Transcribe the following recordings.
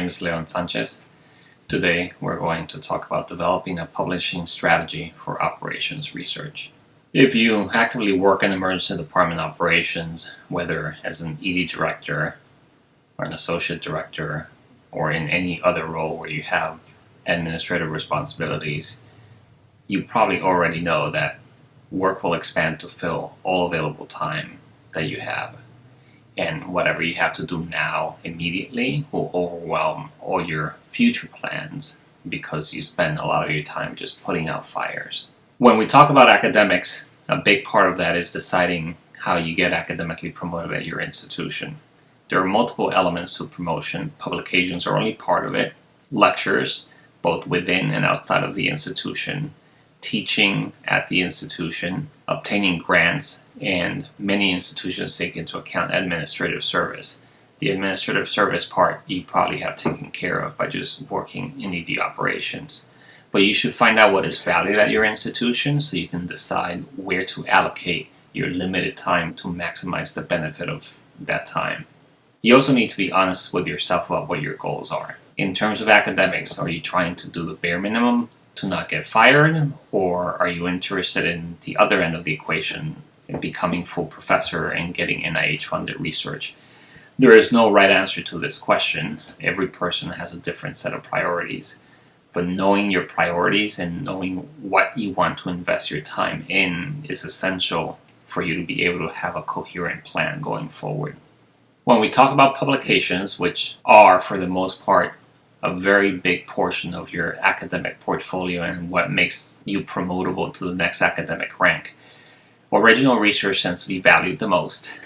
name is Leon Sanchez. Today we're going to talk about developing a publishing strategy for operations research. If you actively work in emergency department operations, whether as an ED director or an associate director or in any other role where you have administrative responsibilities, you probably already know that work will expand to fill all available time that you have. And whatever you have to do now immediately will overwhelm all your future plans because you spend a lot of your time just putting out fires. When we talk about academics, a big part of that is deciding how you get academically promoted at your institution. There are multiple elements to promotion. Publications are only part of it. Lectures, both within and outside of the institution. Teaching at the institution, obtaining grants, and many institutions take into account administrative service. The administrative service part you probably have taken care of by just working in ED operations. But you should find out what is valued at your institution so you can decide where to allocate your limited time to maximize the benefit of that time. You also need to be honest with yourself about what your goals are. In terms of academics, are you trying to do the bare minimum to not get fired, or are you interested in the other end of the equation, in becoming full professor and getting NIH-funded research? There is no right answer to this question. Every person has a different set of priorities. But knowing your priorities and knowing what you want to invest your time in is essential for you to be able to have a coherent plan going forward. When we talk about publications, which are for the most part a very big portion of your academic portfolio and what makes you promotable to the next academic rank, original research tends to be valued the most.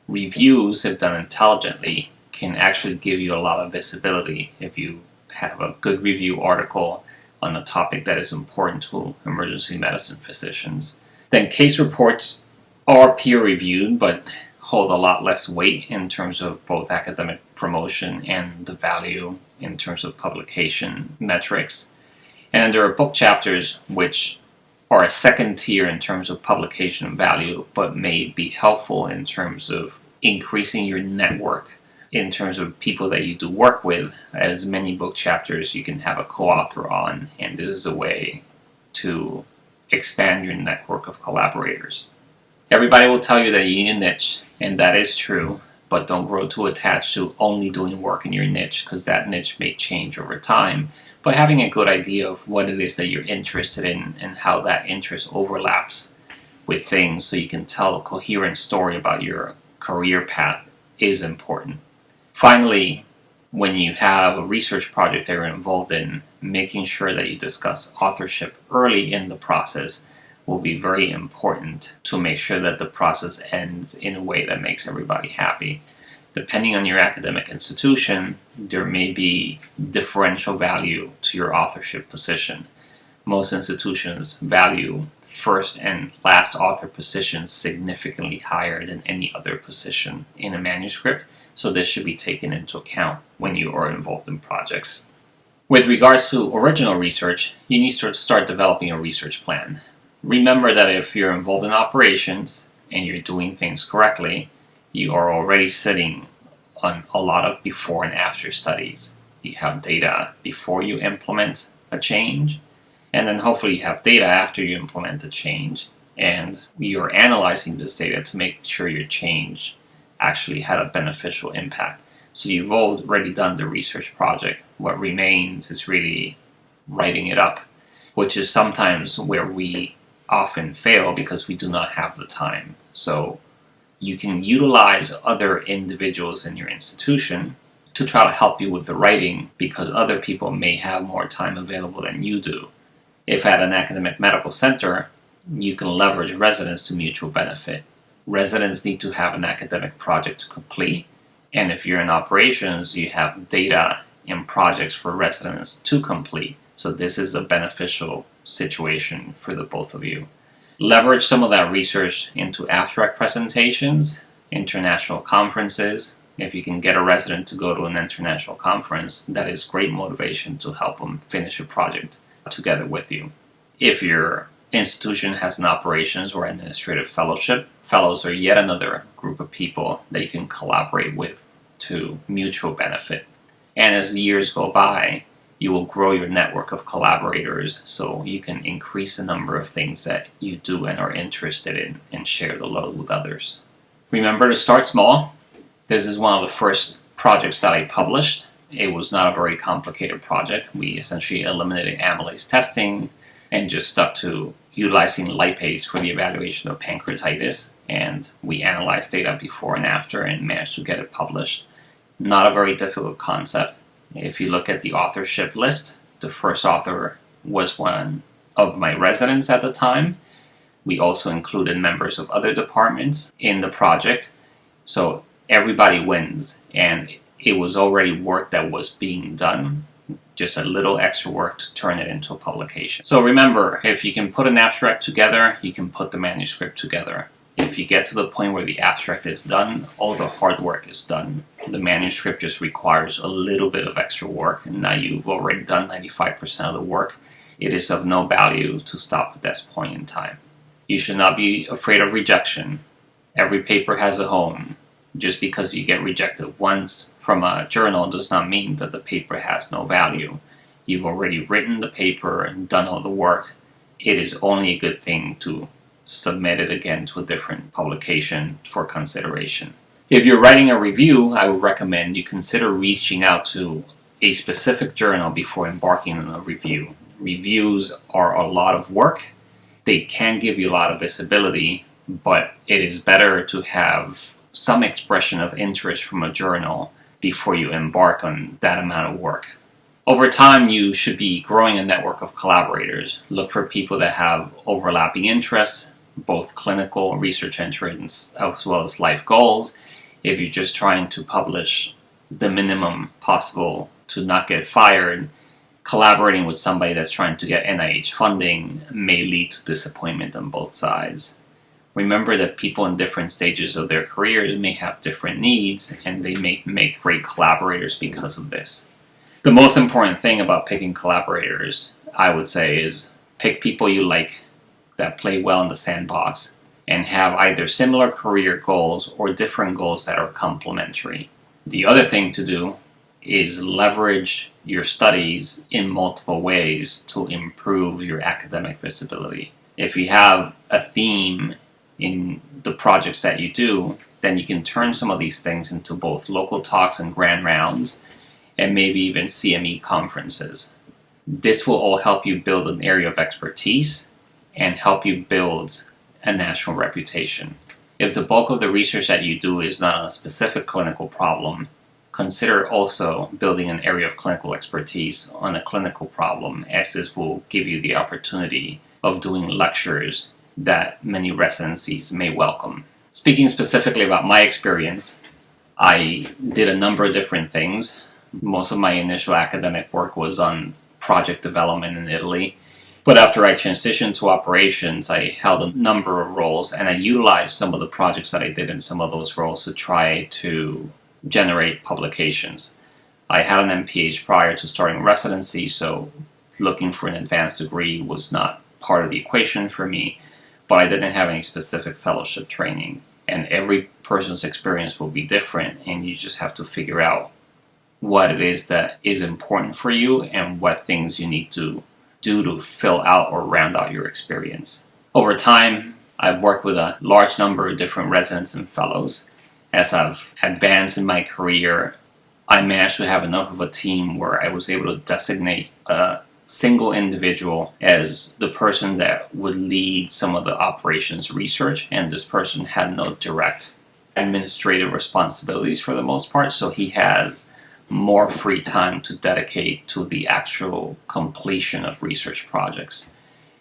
Reviews, if done intelligently, can actually give you a lot of visibility if you have a good review article on a topic that is important to emergency medicine physicians. Then case reports are peer-reviewed, but hold a lot less weight in terms of both academic promotion and the value in terms of publication metrics. And there are book chapters which are a second tier in terms of publication value, but may be helpful in terms of increasing your network in terms of people that you do work with. As many book chapters you can have a co-author on, and this is a way to expand your network of collaborators. Everybody will tell you that you need a niche, and that is true, but don't grow too attached to only doing work in your niche, because that niche may change over time. But having a good idea of what it is that you're interested in and how that interest overlaps with things so you can tell a coherent story about your career path is important. Finally, when you have a research project that you're involved in, making sure that you discuss authorship early in the process will be very important to make sure that the process ends in a way that makes everybody happy. Depending on your academic institution, there may be differential value to your authorship position. Most institutions value first and last author positions significantly higher than any other position in a manuscript, so this should be taken into account when you are involved in projects. With regards to original research, you need to start developing a research plan. Remember that if you're involved in operations and you're doing things correctly, you are already sitting on a lot of before and after studies. You have data before you implement a change, and then hopefully you have data after you implement the change, and you're analyzing this data to make sure your change actually had a beneficial impact. So you've already done the research project. What remains is really writing it up, which is sometimes where we often fail because we do not have the time. So you can utilize other individuals in your institution to try to help you with the writing because other people may have more time available than you do. If at an academic medical center, you can leverage residents to mutual benefit. Residents need to have an academic project to complete, and if you're in operations, you have data and projects for residents to complete. So this is a beneficial situation for the both of you. Leverage some of that research into abstract presentations, international conferences. If you can get a resident to go to an international conference, that is great motivation to help them finish a project together with you. If your institution has an operations or administrative fellowship, fellows are yet another group of people that you can collaborate with to mutual benefit. And as the years go by, you will grow your network of collaborators so you can increase the number of things that you do and are interested in and share the load with others. Remember to start small. This is one of the first projects that I published. It was not a very complicated project. We essentially eliminated amylase testing and just stuck to utilizing lipase for the evaluation of pancreatitis. And we analyzed data before and after and managed to get it published. Not a very difficult concept. If you look at the authorship list, the first author was one of my residents at the time. We also included members of other departments in the project. So everybody wins, and it was already work that was being done, just a little extra work to turn it into a publication. So remember, if you can put an abstract together, you can put the manuscript together. If you get to the point where the abstract is done, all the hard work is done. The manuscript just requires a little bit of extra work, and now you've already done 95% of the work. It is of no value to stop at this point in time. You should not be afraid of rejection. Every paper has a home. Just because you get rejected once from a journal does not mean that the paper has no value. You've already written the paper and done all the work. It is only a good thing to submit it again to a different publication for consideration. If you're writing a review, I would recommend you consider reaching out to a specific journal before embarking on a review. Reviews are a lot of work. They can give you a lot of visibility, but it is better to have some expression of interest from a journal before you embark on that amount of work. Over time, you should be growing a network of collaborators. Look for people that have overlapping interests, both clinical research interests as well as life goals. If you're just trying to publish the minimum possible to not get fired, collaborating with somebody that's trying to get NIH funding may lead to disappointment on both sides. Remember that people in different stages of their careers may have different needs, and they may make great collaborators because of this. The most important thing about picking collaborators, I would say, is pick people you like that play well in the sandbox and have either similar career goals or different goals that are complementary. The other thing to do is leverage your studies in multiple ways to improve your academic visibility. If you have a theme in the projects that you do, then you can turn some of these things into both local talks and grand rounds, and maybe even CME conferences. This will all help you build an area of expertise and help you build a national reputation. If the bulk of the research that you do is not on a specific clinical problem, consider also building an area of clinical expertise on a clinical problem, as this will give you the opportunity of doing lectures that many residencies may welcome. Speaking specifically about my experience, I did a number of different things. Most of my initial academic work was on project development in Italy. But after I transitioned to operations, I held a number of roles, and I utilized some of the projects that I did in some of those roles to try to generate publications. I had an MPH prior to starting residency, so looking for an advanced degree was not part of the equation for me, but I didn't have any specific fellowship training. And every person's experience will be different, and you just have to figure out what it is that is important for you and what things you need to do to fill out or round out your experience. Over time, I've worked with a large number of different residents and fellows. As I've advanced in my career, I managed to have enough of a team where I was able to designate a single individual as the person that would lead some of the operations research, and this person had no direct administrative responsibilities for the most part, so he has more free time to dedicate to the actual completion of research projects.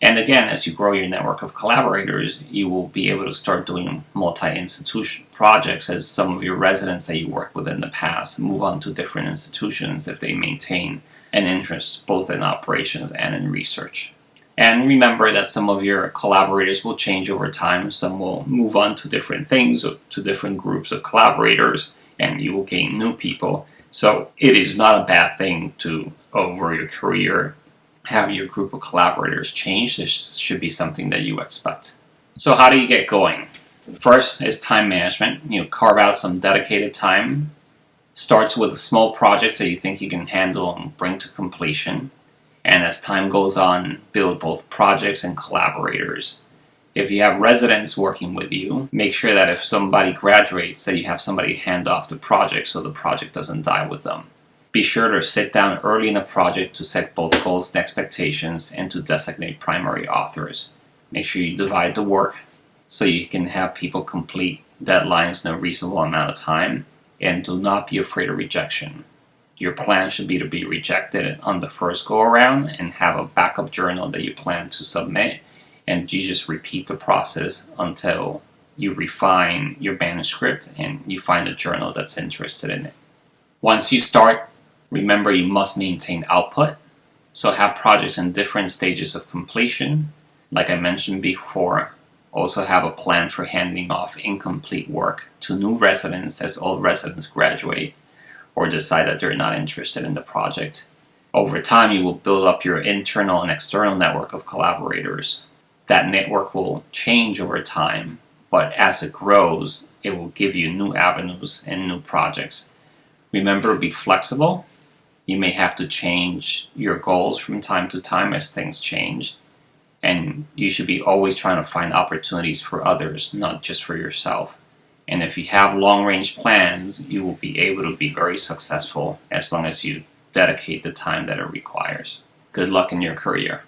And again, as you grow your network of collaborators, you will be able to start doing multi-institution projects as some of your residents that you worked with in the past move on to different institutions if they maintain an interest both in operations and in research. And remember that some of your collaborators will change over time. Some will move on to different things or to different groups of collaborators, and you will gain new people. So it is not a bad thing to, over your career, have your group of collaborators change. This should be something that you expect. So how do you get going? First is time management. Carve out some dedicated time Starts with small projects that you think you can handle and bring to completion. And as time goes on, build both projects and collaborators. If you have residents working with you, make sure that if somebody graduates, that you have somebody hand off the project so the project doesn't die with them. Be sure to sit down early in the project to set both goals and expectations and to designate primary authors. Make sure you divide the work so you can have people complete deadlines in a reasonable amount of time, and do not be afraid of rejection. Your plan should be to be rejected on the first go around and have a backup journal that you plan to submit, and you just repeat the process until you refine your manuscript and you find a journal that's interested in it. Once you start, remember you must maintain output, so have projects in different stages of completion. Like I mentioned before, also have a plan for handing off incomplete work to new residents as old residents graduate or decide that they're not interested in the project. Over time, you will build up your internal and external network of collaborators. That network will change over time, but as it grows, it will give you new avenues and new projects. Remember to be flexible. You may have to change your goals from time to time as things change. And you should be always trying to find opportunities for others, not just for yourself. And if you have long-range plans, you will be able to be very successful as long as you dedicate the time that it requires. Good luck in your career.